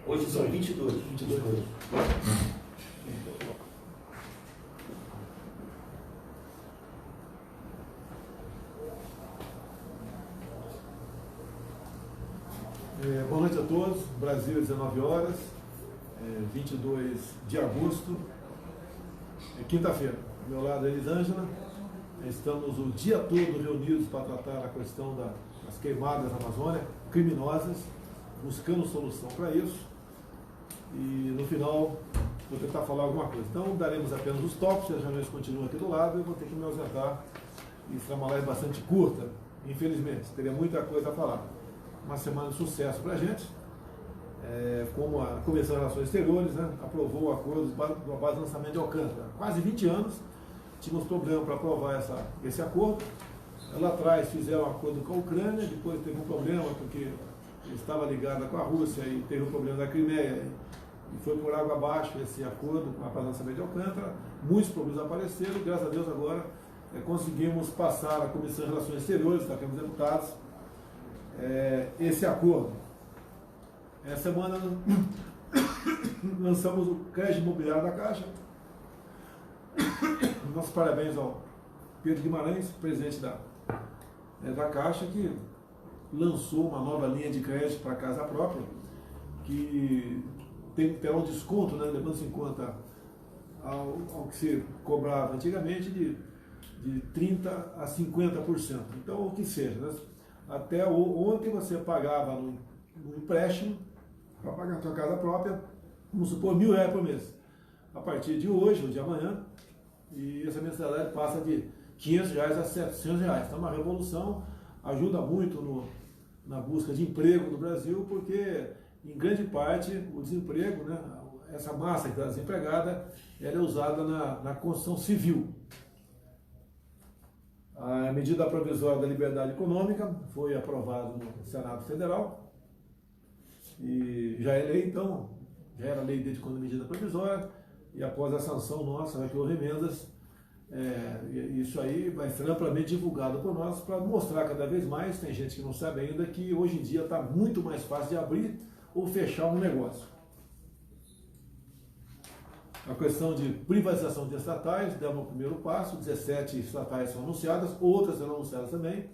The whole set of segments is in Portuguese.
Hoje são 22. 22. Boa noite a todos. Brasil, 19 horas, 22 de agosto, quinta-feira. Do meu lado é Elisângela. Estamos o dia todo reunidos para tratar a questão das queimadas na Amazônia, criminosas, buscando solução para isso. E no final vou tentar falar alguma coisa. Então daremos apenas os tópicos, as reuniões continuam aqui do lado, eu vou ter que me ausentar. E será uma live bastante curta, infelizmente, teria muita coisa a falar. Uma semana de sucesso para a gente, como a Comissão de Relações Exteriores, né, aprovou o acordo do base de lançamento de Alcântara. Quase 20 anos, tínhamos problema para aprovar esse acordo. Lá atrás fizeram um acordo com a Ucrânia, depois teve um problema porque estava ligada com a Rússia e teve um problema da Crimeia e foi por água abaixo esse acordo com a base de lançamento de Alcântara. Muitos problemas apareceram e graças a Deus agora conseguimos passar a Comissão de Relações Exteriores, da Câmara dos Deputados, esse acordo. Essa semana lançamos o crédito imobiliário da Caixa. Nossos parabéns ao Pedro Guimarães, presidente da Caixa, que lançou uma nova linha de crédito para casa própria, que terá um desconto, né, levando-se em conta ao que se cobrava antigamente, de 30% a 50%. Então, o que seja, né? Até ontem você pagava no empréstimo para pagar a sua casa própria, vamos supor, R$1.000 por mês. A partir de hoje ou de amanhã, e essa mensalidade passa de R$500 a R$700. Então, uma revolução, ajuda muito na busca de emprego no Brasil, porque, em grande parte, o desemprego, né, essa massa que está desempregada, ela é usada na construção civil. A medida provisória da liberdade econômica foi aprovada no Senado Federal e já é lei, então, já era lei desde quando a medida provisória, e após a sanção nossa, vai ter houve emendas, isso aí vai ser amplamente divulgado por nós para mostrar cada vez mais, tem gente que não sabe ainda, que hoje em dia está muito mais fácil de abrir ou fechar um negócio. A questão de privatização de estatais, demos o primeiro passo, 17 estatais são anunciadas, outras serão anunciadas também.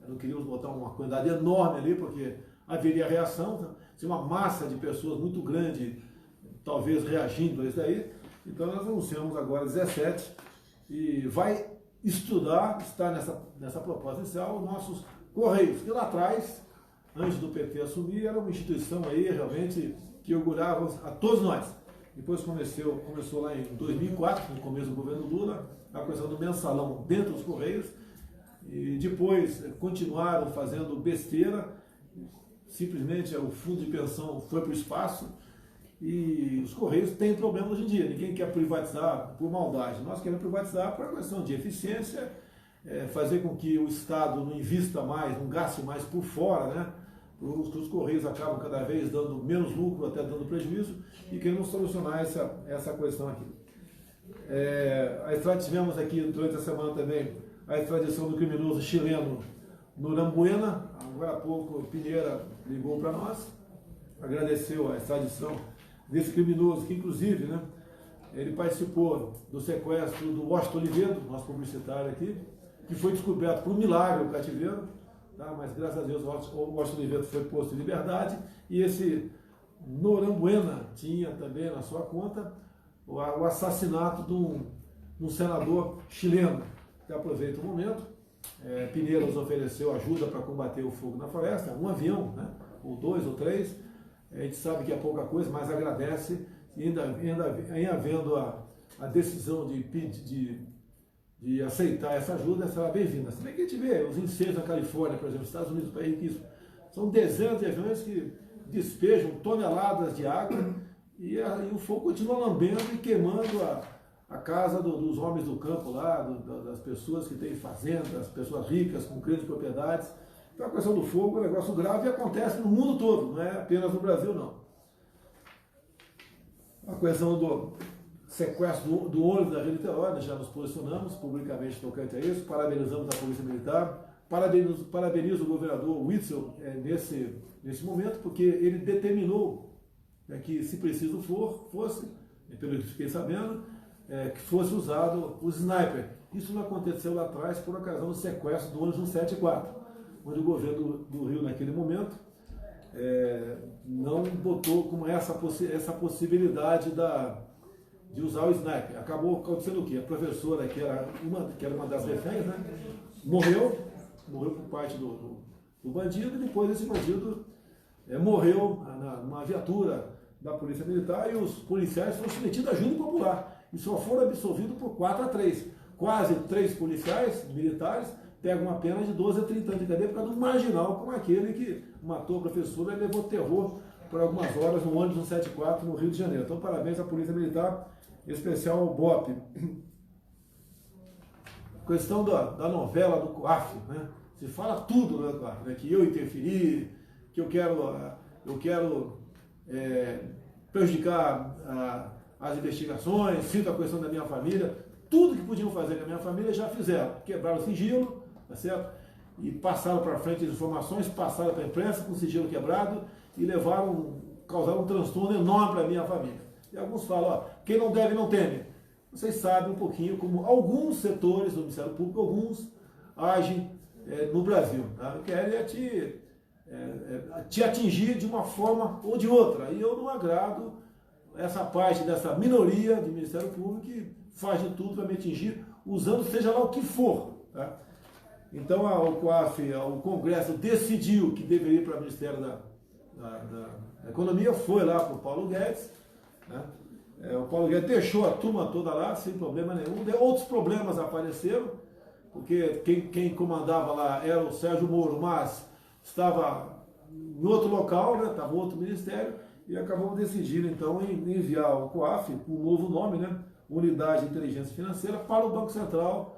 Não queríamos botar uma quantidade enorme ali, porque haveria reação, tinha uma massa de pessoas muito grande, talvez reagindo a isso daí. Então nós anunciamos agora 17 e vai estudar, está nessa proposta inicial, os nossos Correios, que lá atrás, antes do PT assumir, era uma instituição aí realmente que orgulhava a todos nós. Depois começou lá em 2004, no começo do governo Lula, a questão do mensalão dentro dos Correios, e depois continuaram fazendo besteira, simplesmente o fundo de pensão foi para o espaço, e os Correios têm problema hoje em dia, ninguém quer privatizar por maldade, nós queremos privatizar por questão de eficiência, fazer com que o Estado não invista mais, não gaste mais por fora, né? Os Correios acabam cada vez dando menos lucro, até dando prejuízo, e queremos solucionar essa questão aqui. Tivemos aqui durante a semana também a extradição do criminoso chileno Norambuena. Agora há pouco o Pinheira ligou para nós, agradeceu a extradição desse criminoso, que inclusive, né, ele participou do sequestro do Washington Oliveto, nosso publicitário aqui, que foi descoberto por um milagre o cativeiro. Tá, mas graças a Deus o Washington Oliveto foi posto em liberdade, e esse Norambuena tinha também na sua conta o assassinato de um senador chileno. Eu aproveito o momento, Pinheiro nos ofereceu ajuda para combater o fogo na floresta, um avião, né, ou 2 ou 3, a gente sabe que é pouca coisa, mas agradece, e ainda havendo a decisão de aceitar essa ajuda, será bem-vinda. Se bem que a gente vê os incêndios na Califórnia, por exemplo, nos Estados Unidos, país riquíssimo, são dezenas de aviões que despejam toneladas de água e o fogo continua lambendo e queimando a casa dos homens do campo lá, das pessoas que têm fazendas, pessoas ricas com grandes propriedades. Então a questão do fogo é um negócio grave e acontece no mundo todo, não é apenas no Brasil, não. A questão do sequestro do ônibus da Rio Niterói, nós já nos posicionamos publicamente tocante a isso, parabenizamos a Polícia Militar, parabenizo o governador Witzel nesse momento, porque ele determinou que, se preciso fosse, pelo que fiquei sabendo, que fosse usado o sniper. Isso não aconteceu lá atrás por ocasião do sequestro do ônibus 174, onde o governo do Rio, naquele momento, não botou como essa possibilidade de usar o sniper. Acabou acontecendo o quê? A professora, que era uma das reféns, né, morreu por parte do bandido, e depois esse bandido morreu numa viatura da Polícia Militar, e os policiais foram submetidos a júri popular e só foram absolvidos por 4-3. Quase 3 policiais militares pegam uma pena de 12 a 30 anos de cadeia por causa de um marginal como aquele que matou a professora e levou terror por algumas horas no ônibus 174 no Rio de Janeiro. Então, parabéns à Polícia Militar, em especial ao BOPE. Questão da novela do COAF, né? Se fala tudo no COAF, né? Que eu interferi, que eu quero prejudicar as investigações, cito a questão da minha família. Tudo que podiam fazer com a minha família já fizeram. Quebraram o sigilo, tá certo? E passaram para frente as informações, passaram para a imprensa com o sigilo quebrado e causaram um transtorno enorme para a minha família. E alguns falam, ó, quem não deve não teme. Vocês sabem um pouquinho como alguns setores do Ministério Público, alguns agem no Brasil. Tá? Querem te atingir de uma forma ou de outra. E eu não agrado essa parte dessa minoria de Ministério Público que faz de tudo para me atingir, usando seja lá o que for. Tá? Então o COAF, o Congresso decidiu que deveria ir para o Ministério da Economia, foi lá para o Paulo Guedes, né? O Paulo Guedes deixou a turma toda lá, sem problema nenhum. Outros problemas apareceram, porque quem comandava lá era o Sérgio Moro, mas estava em outro local, né? Estava em outro ministério, e acabamos decidindo então em enviar o COAF, com um novo nome, né? Unidade de Inteligência Financeira, para o Banco Central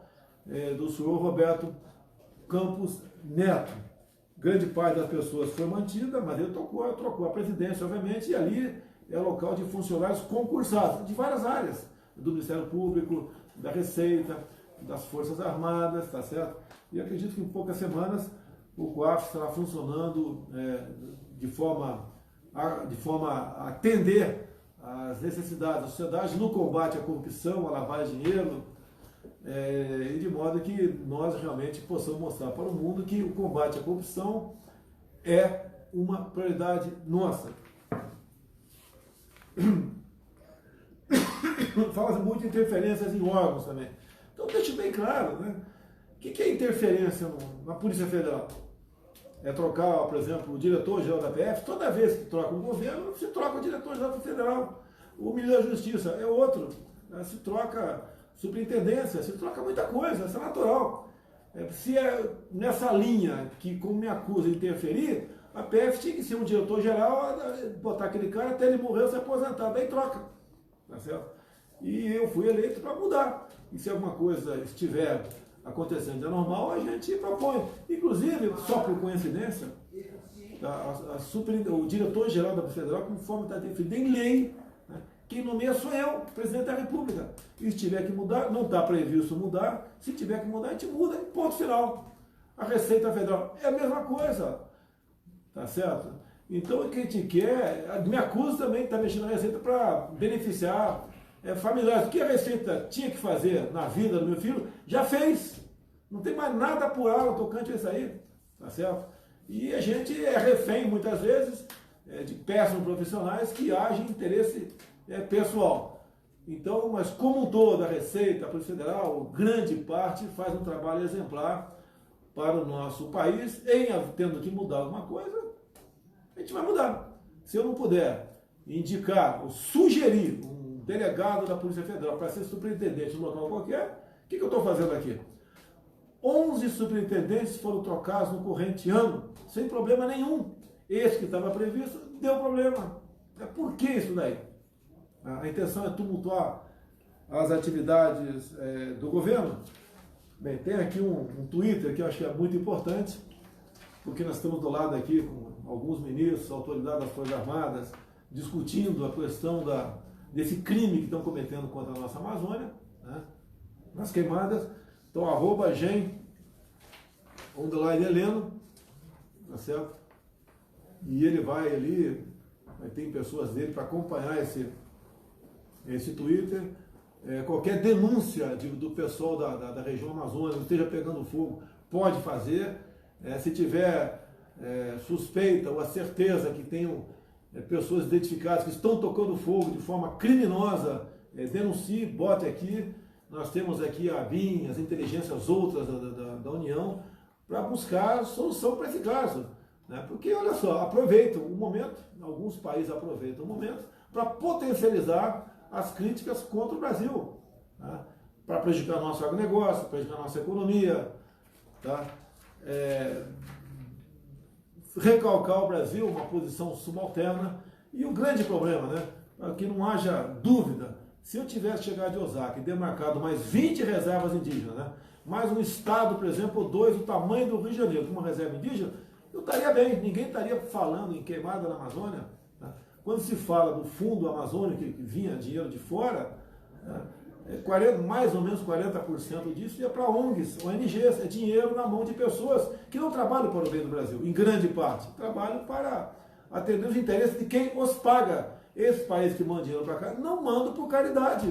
do senhor Roberto Campos Neto. Grande parte das pessoas foi mantida, mas ele trocou a presidência, obviamente, e ali é local de funcionários concursados, de várias áreas, do Ministério Público, da Receita, das Forças Armadas, tá certo? E acredito que em poucas semanas o COAF estará funcionando de forma a atender às necessidades da sociedade no combate à corrupção, à lavagem de dinheiro, e de modo que nós realmente possamos mostrar para o mundo que o combate à corrupção é uma prioridade nossa. Fala-se muito de interferências em órgãos também. Então deixe bem claro, né? O que é interferência na Polícia Federal? É trocar, por exemplo, o diretor-geral da PF. Toda vez que troca um governo, se troca o diretor-geral federal. O ministro da Justiça é outro. Né? Se troca superintendência, se troca muita coisa, isso é natural. Se é nessa linha que, como me acusa de interferir, a PF tinha que ser um diretor-geral, botar aquele cara até ele morrer ou se aposentar, daí troca. Tá certo? E eu fui eleito para mudar. E se alguma coisa estiver acontecendo de anormal, a gente propõe. Inclusive, só por coincidência, o diretor-geral da Polícia Federal, conforme está definido em lei, né, quem nomeia sou eu, presidente da República. E se tiver que mudar, não está previsto mudar, se tiver que mudar, a gente muda, ponto final. A Receita Federal é a mesma coisa. Tá certo? Então o que a gente quer, me acusa também de estar mexendo na Receita para beneficiar familiares. O que a Receita tinha que fazer na vida do meu filho, já fez. Não tem mais nada apurado tocante a isso aí. Tá certo? E a gente é refém, muitas vezes, de péssimos profissionais que agem em interesse pessoal. Então, mas como um todo, a Receita, a Polícia Federal, grande parte faz um trabalho exemplar para o nosso país. Tendo que mudar alguma coisa, a gente vai mudar. Se eu não puder indicar ou sugerir um delegado da Polícia Federal para ser superintendente de um local qualquer, o que eu estou fazendo aqui? 11 superintendentes foram trocados no corrente ano, sem problema nenhum. Esse que estava previsto deu problema. Por que isso daí? A intenção é tumultuar as atividades do governo? Bem, tem aqui um Twitter que eu acho que é muito importante, porque nós estamos do lado aqui com alguns ministros, autoridades das Forças Armadas, discutindo a questão desse crime que estão cometendo contra a nossa Amazônia, né, nas queimadas. Então, @Gen_Heleno, tá certo? E ele vai ali, vai tem pessoas dele para acompanhar esse Twitter. Qualquer denúncia do pessoal da região amazônica que esteja pegando fogo, pode fazer. Se tiver suspeita ou a certeza que tenham pessoas identificadas que estão tocando fogo de forma criminosa, denuncie, bote aqui. Nós temos aqui a BIM, as inteligências outras da União, para buscar solução para esse caso. Né? Porque, olha só, aproveitam o momento, alguns países aproveitam o momento para potencializar as críticas contra o Brasil, tá? Para prejudicar nosso agronegócio, prejudicar nossa economia, tá? Recalcar o Brasil uma posição subalterna. E o grande problema, né, para que não haja dúvida, se eu tivesse chegado de Osaka e demarcado mais 20 reservas indígenas, né, mais um estado, por exemplo, ou 2 do tamanho do Rio de Janeiro, com uma reserva indígena, eu estaria bem, ninguém estaria falando em queimada na Amazônia. Tá? Quando se fala do fundo amazônico que vinha dinheiro de fora, né, mais ou menos 40% disso ia para ONGs, ONGs, é dinheiro na mão de pessoas que não trabalham para o bem do Brasil, em grande parte, trabalham para atender os interesses de quem os paga. Esse país que manda dinheiro para cá não manda por caridade,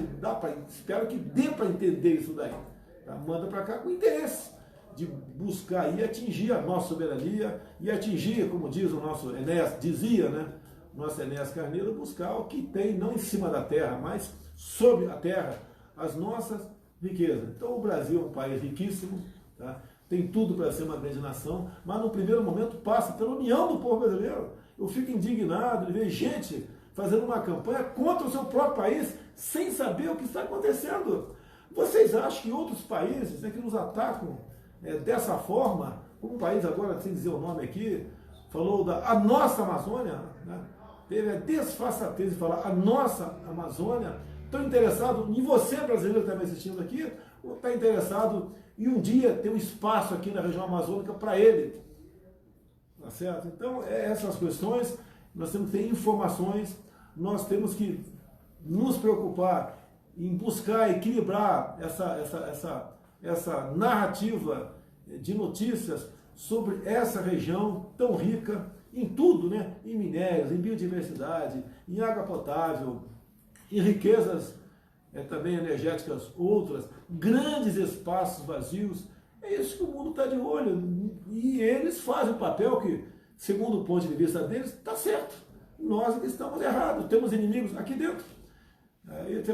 espero que dê para entender isso daí. Tá? Manda para cá com interesse de buscar e atingir a nossa soberania e atingir, como diz o nosso Enéas, dizia, né? Nosso Enéas Carneiro, buscar o que tem, não em cima da terra, mas sobre a terra, as nossas riquezas. Então o Brasil é um país riquíssimo, tá? Tem tudo para ser uma grande nação, mas no primeiro momento passa pela união do povo brasileiro. Eu fico indignado de ver gente fazendo uma campanha contra o seu próprio país, sem saber o que está acontecendo. Vocês acham que outros países, né, que nos atacam dessa forma, como um país agora, sem dizer o nome aqui, falou a nossa Amazônia, né, teve a desfaçatez de falar a nossa Amazônia, estão interessados em você, brasileiro que está me assistindo aqui, ou está interessado em um dia ter um espaço aqui na região amazônica para ele? Tá certo? Então, essas questões, nós temos que ter informações, nós temos que nos preocupar em buscar equilibrar essa narrativa de notícias sobre essa região tão rica em tudo, né? Em minérios, em biodiversidade, em água potável, em riquezas também energéticas outras, grandes espaços vazios. É isso que o mundo está de olho. E eles fazem o papel que, segundo o ponto de vista deles, está certo. Nós que estamos errados, temos inimigos aqui dentro.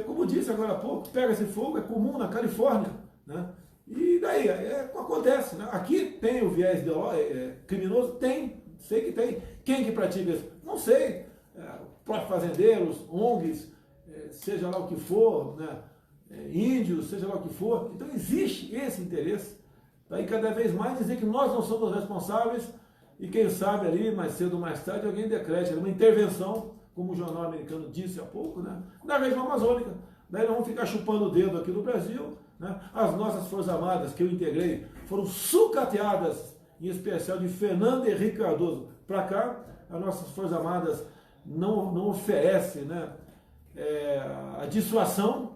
Como disse agora há pouco, pega esse fogo, é comum na Califórnia. Né? E daí, acontece. Né? Aqui tem o viés criminoso? Tem, sei que tem. Quem que pratica isso? Não sei. Próprios fazendeiros, ONGs, seja lá o que for, né? Índios, seja lá o que for. Então existe esse interesse. Daí cada vez mais dizer que nós não somos responsáveis e quem sabe ali, mais cedo ou mais tarde, alguém decrete uma intervenção, como o jornal americano disse há pouco, né? Na região amazônica. Daí nós vamos ficar chupando o dedo aqui no Brasil. Né? As nossas Forças Armadas, que eu integrei, foram sucateadas, em especial de Fernando Henrique Cardoso para cá. As nossas Forças Armadas não oferecem, né, a dissuasão,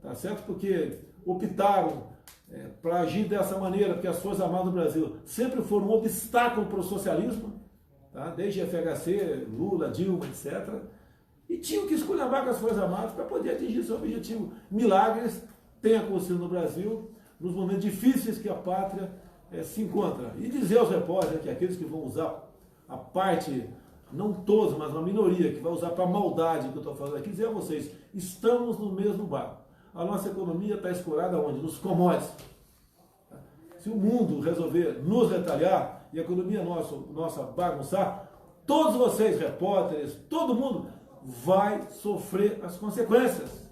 tá certo? Porque optaram para agir dessa maneira, porque as Forças Armadas do Brasil sempre foram um obstáculo para o socialismo, tá? Desde FHC, Lula, Dilma, etc. E tinham que esculhambar com as Forças Armadas para poder atingir seu objetivo. Milagres têm acontecido no Brasil, nos momentos difíceis que a pátria se encontra. E dizer aos repórteres que aqueles que vão usar a parte, não todos, mas uma minoria, que vai usar para a maldade que eu estou falando aqui, dizer a vocês, estamos no mesmo barco. A nossa economia está escorada onde? Nos commodities. Se o mundo resolver nos retalhar e a economia nossa bagunçar, todos vocês, repórteres, todo mundo vai sofrer as consequências.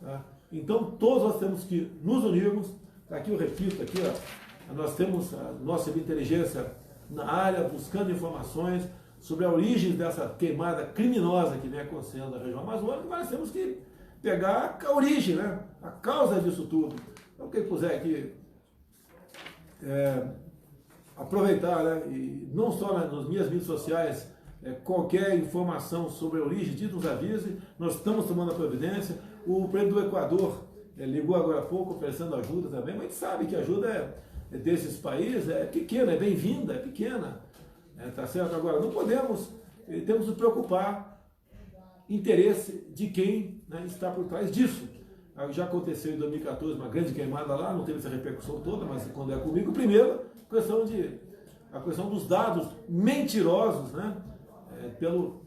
Tá? Então, todos nós temos que nos unirmos. Aqui eu repito, aqui ó, nós temos a nossa inteligência na área, buscando informações sobre a origem dessa queimada criminosa que vem acontecendo na região amazônica, mas nós temos que pegar a origem, né? A causa disso tudo. Então, quem puser aqui aproveitar, né? E não só nas minhas mídias sociais, qualquer informação sobre a origem, diz, nos avise, nós estamos tomando a providência. O presidente do Equador ligou agora há pouco oferecendo ajuda também, mas a gente sabe que a ajuda desses países é pequena, é bem-vinda, é pequena, tá certo? Agora, não podemos temos que nos preocupar, interesse de quem, né, está por trás disso. Já aconteceu em 2014 uma grande queimada lá, não teve essa repercussão toda, mas quando é comigo, primeiro, a questão dos dados mentirosos, né,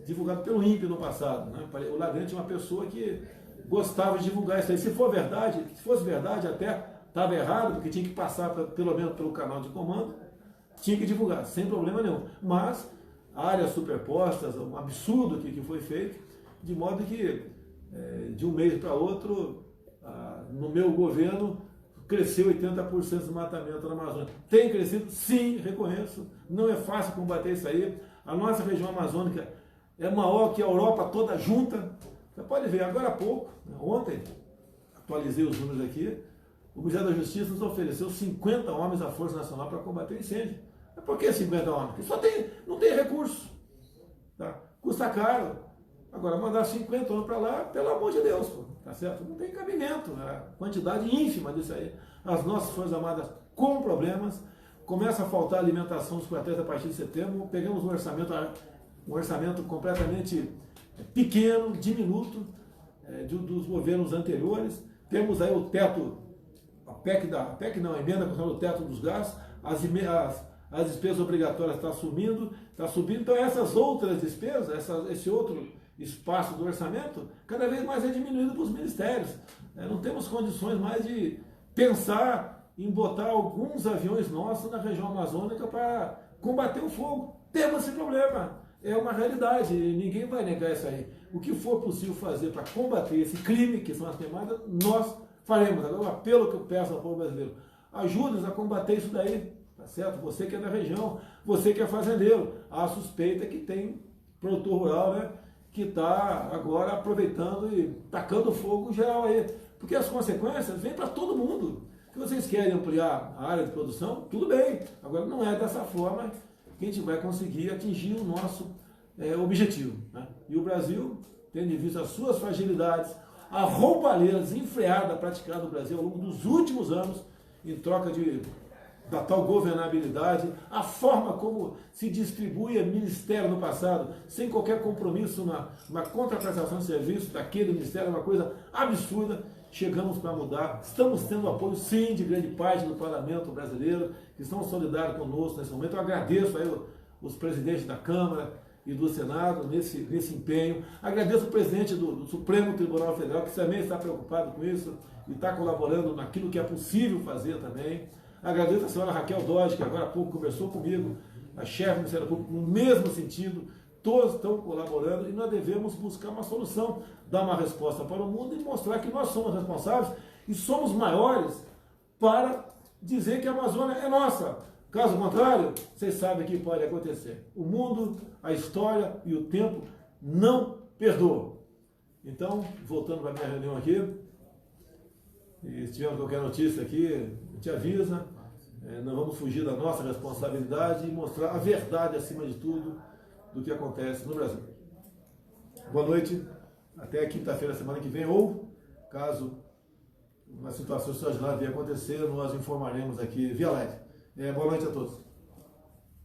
divulgado pelo INPE no passado. Né? O Ladrante é uma pessoa que gostava de divulgar isso aí. Se fosse verdade, até estava errado, porque tinha que passar pelo menos pelo canal de comando, tinha que divulgar, sem problema nenhum. Mas áreas superpostas, um absurdo que foi feito, de modo que de um mês para outro, no meu governo, cresceu 80% do desmatamento na Amazônia. Tem crescido? Sim, reconheço. Não é fácil combater isso aí. A nossa região amazônica é maior que a Europa toda junta. Você pode ver, agora há pouco, ontem, atualizei os números aqui, o Ministério da Justiça nos ofereceu 50 homens à Força Nacional para combater o incêndio. Mas por que 50 homens? Porque não tem recurso. Tá? Custa caro. Agora, mandar 50 homens para lá, pelo amor de Deus, pô, tá certo? Não tem cabimento. A quantidade ínfima disso aí. As nossas Forças Armadas com problemas. Começa a faltar alimentação dos quartéis a partir de setembro. Pegamos um orçamento completamente pequeno, diminuto, dos governos anteriores. Temos aí o teto, a emenda contra o teto dos gastos, as despesas obrigatórias estão subindo. Então essas outras despesas, esse outro espaço do orçamento, cada vez mais é diminuído para os ministérios. Não temos condições mais de pensar em botar alguns aviões nossos na região amazônica para combater o fogo. Temos esse problema. É uma realidade, ninguém vai negar isso aí. O que for possível fazer para combater esse crime, que são as queimadas, nós faremos. Agora, o apelo que eu peço ao povo brasileiro, ajude-nos a combater isso daí, tá certo? Você que é da região, você que é fazendeiro, a suspeita que tem produtor rural, né, que está agora aproveitando e tacando fogo geral aí. Porque as consequências vêm para todo mundo. Se vocês querem ampliar a área de produção, tudo bem. Agora, não é dessa forma que a gente vai conseguir atingir o nosso objetivo. Né? E o Brasil, tendo em vista as suas fragilidades, a roubalheira desenfreada praticada no Brasil ao longo dos últimos anos, em troca da tal governabilidade, a forma como se distribui ministério no passado, sem qualquer compromisso na contraprestação de serviço daquele ministério, é uma coisa absurda. Chegamos para mudar, estamos tendo apoio sim de grande parte do parlamento brasileiro, que estão solidários conosco nesse momento. Eu agradeço aí os presidentes da Câmara e do Senado nesse empenho. Agradeço o presidente do Supremo Tribunal Federal, que também está preocupado com isso e está colaborando naquilo que é possível fazer também. Agradeço a senhora Raquel Dodge, que agora há pouco conversou comigo, a chefe do Ministério Público, no mesmo sentido. Todos estão colaborando e nós devemos buscar uma solução, dar uma resposta para o mundo e mostrar que nós somos responsáveis e somos maiores para dizer que a Amazônia é nossa. Caso contrário, vocês sabem o que pode acontecer. O mundo, a história e o tempo não perdoam. Então, voltando para a minha reunião aqui, e se tivermos qualquer notícia aqui, a gente avisa, nós vamos fugir da nossa responsabilidade e mostrar a verdade acima de tudo do que acontece no Brasil. Boa noite, até quinta-feira, semana que vem, ou caso uma situação extraordinária venha acontecer, nós informaremos aqui via live. Boa noite a todos.